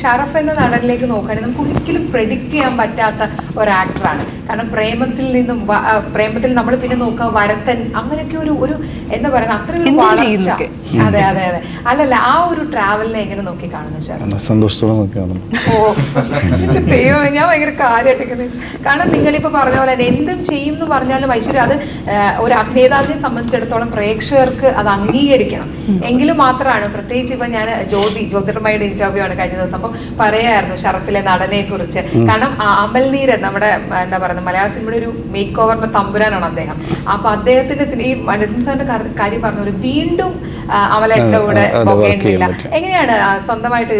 ഷറഫ് എന്ന നടനിലേക്ക് നോക്കുകയാണെങ്കിൽ നമുക്ക് ഒരിക്കലും പ്രെഡിക്റ്റ് ചെയ്യാൻ പറ്റാത്ത ഒരു ആക്ടറാണ്. കാരണം പ്രേമത്തിൽ നമ്മൾ പിന്നെ നോക്കുക വരത്തൻ അങ്ങനെയൊക്കെ ഒരു എന്താ പറയുക അത്രയും വളർച്ച. അതെ അതെ അതെ അല്ലല്ല ആ ഒരു ട്രാവലിനെ എങ്ങനെ നോക്കി കാണുന്നു ഷറഫ്? സന്തോഷത്തോടെ നോക്കി കാണുന്നു. ഓ ദൈവമേ, ഞാൻ ഭയങ്കര കാര്യമായിട്ടൊക്കെ. കാരണം നിങ്ങളിപ്പോൾ പറഞ്ഞ പോലെ തന്നെ എന്തും ചെയ്യും എന്ന് പറഞ്ഞാലും ഐശ്വര്യ അത് ഒരു അഭിനേതാവിനെ സംബന്ധിച്ചിടത്തോളം പ്രേക്ഷകർക്ക് അത് അംഗീകരിക്കണം എങ്കിലും മാത്രമാണ്. പ്രത്യേകിച്ച് ഇപ്പൊ ഞാൻ ജ്യോതിർമയുടെ ഇന്റർവ്യൂ ആണ് കഴിഞ്ഞ ദിവസം. അപ്പം പറയായിരുന്നു ഷറഫിലെ നടനെ കുറിച്ച്. കാരണം അമൽനീരൻ നമ്മുടെ എന്താ പറയുക മലയാള സിനിമയുടെ ഒരു മേക്ക് ഓവറിന്റെ തമ്പുരാനാണ് അദ്ദേഹം. അപ്പൊ അദ്ദേഹത്തിന്റെ ഈ മണിരത്നം സാറിന്റെ കാര്യം പറഞ്ഞ വീണ്ടും അമലേട്ടന്റെ കൂടെ പോകേണ്ടില്ല. എങ്ങനെയാണ് സ്വന്തമായിട്ട്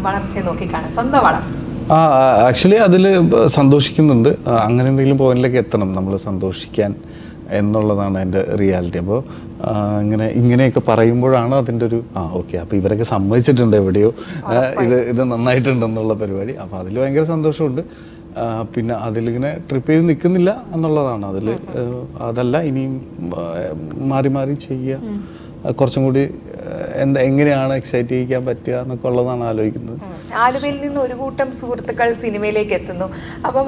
വളർച്ചയെ നോക്കിക്കാണാൻ സ്വന്തം വളർച്ച? ആക്ച്വലി അതിൽ സന്തോഷിക്കുന്നുണ്ട്. അങ്ങനെ എന്തെങ്കിലും പോയിന്റിലേക്ക് എത്തണം നമ്മൾ സന്തോഷിക്കാൻ എന്നുള്ളതാണ് എൻ്റെ റിയാലിറ്റി. അപ്പോൾ ഇങ്ങനെയൊക്കെ പറയുമ്പോഴാണ് അതിൻ്റെ ഒരു ഓക്കെ അപ്പോൾ ഇവരൊക്കെ സമ്മതിച്ചിട്ടുണ്ട് എവിടെയോ ഇത് നന്നായിട്ടുണ്ടെന്നുള്ള പരിപാടി. അപ്പോൾ അതിൽ ഭയങ്കര സന്തോഷമുണ്ട്. പിന്നെ അതിലിങ്ങനെ ട്രിപ്പ് ചെയ്ത് നിൽക്കുന്നില്ല എന്നുള്ളതാണ്. അതല്ല ഇനിയും മാറി മാറി ചെയ്യുക, കുറച്ചും കൂടി എങ്ങനെയാണ് എക്സൈറ്റ് ചെയ്യിക്കാൻ പറ്റുക എന്നൊക്കെ ഉള്ളതാണ് ആലോചിക്കുന്നത്. ആലുവയിൽ നിന്ന് ഒരു കൂട്ടം സുഹൃത്തുക്കൾ സിനിമയിലേക്ക് എത്തുന്നു. അപ്പം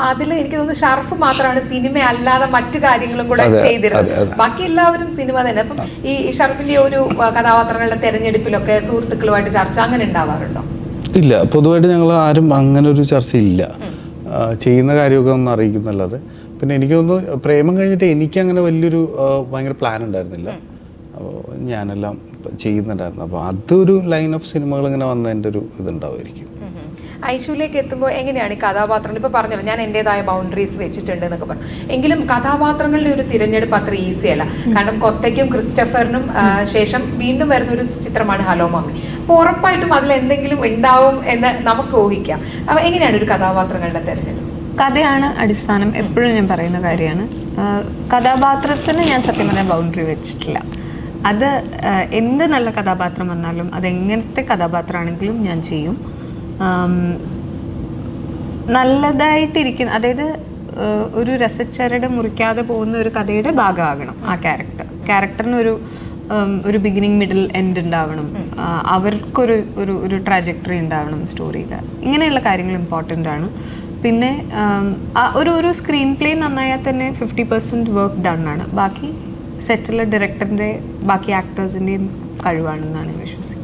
അതിൽ എനിക്ക് തോന്നുന്നു ഷറഫ് മാത്രമാണ് സിനിമ അല്ലാതെ മറ്റു കാര്യങ്ങളും കൂടെ ചെയ്തിരുന്നത്. ബാക്കി എല്ലാവരും സിനിമ തന്നെ. അപ്പം ഈ ഷറഫിന്റെ ഒരു കഥാപാത്രങ്ങളുടെ തെരഞ്ഞെടുപ്പിലൊക്കെ സുഹൃത്തുക്കളുമായിട്ട് ചർച്ച അങ്ങനെ ഉണ്ടാവാറുണ്ടോ? ഇല്ല, പൊതുവായിട്ട് ഞങ്ങൾ ആരും അങ്ങനെ ഒരു ചർച്ചയില്ല. ചെയ്യുന്ന കാര്യമൊക്കെ ഒന്ന് അറിയിക്കുന്നല്ലാതെ. പിന്നെ എനിക്ക് തോന്നുന്നു പ്രേമം കഴിഞ്ഞിട്ട് എനിക്കങ്ങനെ വലിയൊരു ഭയങ്കര പ്ലാൻ ഉണ്ടായിരുന്നില്ല. അപ്പോൾ ഞാനെല്ലാം ചെയ്യുന്നുണ്ടായിരുന്നു. അപ്പോൾ അതൊരു ലൈൻ ഓഫ് സിനിമകൾ ഇങ്ങനെ വന്നതിൻ്റെ ഒരു ഇതുണ്ടാവുമായിരിക്കും. ഐഷുവിലേക്ക് എത്തുമ്പോൾ എങ്ങനെയാണ് ഈ കഥാപാത്രങ്ങൾ ഇപ്പോൾ പറഞ്ഞല്ലോ ഞാൻ എൻ്റെതായ ബൗണ്ടറീസ് വെച്ചിട്ടുണ്ട് എന്നൊക്കെ പറഞ്ഞു. എങ്കിലും കഥാപാത്രങ്ങളുടെ ഒരു തിരഞ്ഞെടുപ്പ് അത്ര ഈസി അല്ല. കാരണം കൊത്തയ്ക്കും ക്രിസ്റ്റഫറിനും ശേഷം വീണ്ടും വരുന്നൊരു ചിത്രമാണ് ഹലോ മമ്മി. അപ്പോൾ ഉറപ്പായിട്ടും അതിൽ എന്തെങ്കിലും ഉണ്ടാവും എന്ന് നമുക്ക് ഊഹിക്കാം. അപ്പോൾ എങ്ങനെയാണ് ഒരു കഥാപാത്രങ്ങളുടെ തിരഞ്ഞെടുപ്പ്? കഥയാണ് അടിസ്ഥാനം. എപ്പോഴും ഞാൻ പറയുന്ന കാര്യമാണ്. കഥാപാത്രത്തിന് ഞാൻ സത്യം പറഞ്ഞാൽ ബൗണ്ടറി വെച്ചിട്ടില്ല. അത് എന്ത് നല്ല കഥാപാത്രം വന്നാലും അതെങ്ങനത്തെ കഥാപാത്രമാണെങ്കിലും ഞാൻ ചെയ്യും. നല്ലതായിട്ടിരിക്കുന്ന, അതായത് ഒരു രസച്ചരട് മുറിക്കാതെ പോകുന്ന ഒരു കഥയുടെ ഭാഗമാകണം ആ ക്യാരക്ടറിന് ഒരു ബിഗിനിങ് മിഡിൽ എൻഡ് ഉണ്ടാവണം. അവർക്കൊരു ഒരു ട്രാജക്ടറി ഉണ്ടാവണം സ്റ്റോറിയിൽ. ഇങ്ങനെയുള്ള കാര്യങ്ങൾ ഇമ്പോർട്ടൻ്റ് ആണ്. പിന്നെ ഒരു സ്ക്രീൻ പ്ലേ നന്നായാൽ തന്നെ 50% വർക്ക് ഡൺ ആണ്. ബാക്കി സെറ്റിലെ ഡയറക്ടറിൻ്റെ ബാക്കി ആക്ടേഴ്സിൻ്റെയും കഴിവാണെന്നാണ് ഞാൻ വിശ്വസിക്കുന്നത്.